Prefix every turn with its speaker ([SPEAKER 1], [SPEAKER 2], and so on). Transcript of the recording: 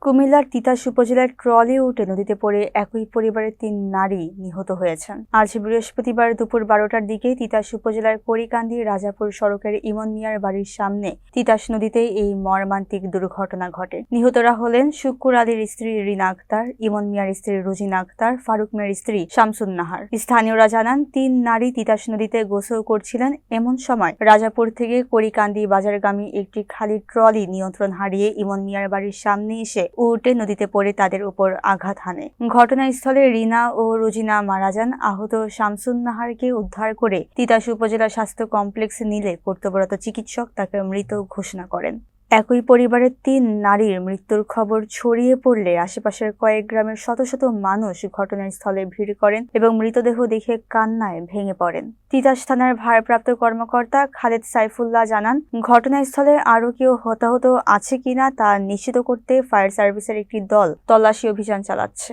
[SPEAKER 1] কুমিল্লার তিতাস উপজেলার ট্রলি উঠে নদীতে পড়ে একই পরিবারের ৩ নারী নিহত হয়েছেন। আজ বৃহস্পতিবার দুপুর ১২টার দিকে তিতাস উপজেলার করিকান্দি রাজাপুর সড়কের ইমন মিয়ার বাড়ির সামনে তিতাস নদীতে এই মর্মান্তিক দুর্ঘটনা ঘটে। নিহতরা হলেন শুক্কুর আলীর স্ত্রী রিনা আক্তার, ইমন মিয়ার স্ত্রী রুজিনা আক্তার, ফারুক মিয়ার স্ত্রী শামসুন নাহার। স্থানীয়রা জানান, ৩ নারী তিতাস নদীতে গোসল করছিলেন। এমন সময় রাজাপুর থেকে করিকান্দি বাজারগামী একটি খালি ট্রলি নিয়ন্ত্রণ হারিয়ে ইমন মিয়ার বাড়ির সামনে এসে উল্টে নদীতে পড়ে তাদের উপর আঘাত হানে। ঘটনাস্থলে রিনা ও রুজিনা মারা যান। আহত শামসুন নাহারকে উদ্ধার করে তিতাস উপজেলা স্বাস্থ্য কমপ্লেক্সে নিলে কর্তব্যরত চিকিৎসক তাকে মৃত ঘোষণা করেন। একই পরিবারের ৩ নারীর মৃত্যুর খবর ছড়িয়ে পড়লে আশেপাশের কয়েক গ্রামের শত শত মানুষ ঘটনাস্থলে ভিড় করেন এবং মৃতদেহ দেখে কান্নায় ভেঙে পড়েন। তিতাস থানার ভারপ্রাপ্ত কর্মকর্তা খালেদ সাইফুল্লাহ জানান, ঘটনাস্থলে আরও কেউ হতাহত আছে কিনা তা নিশ্চিত করতে ফায়ার সার্ভিসের একটি দল তল্লাশি অভিযান চালাচ্ছে।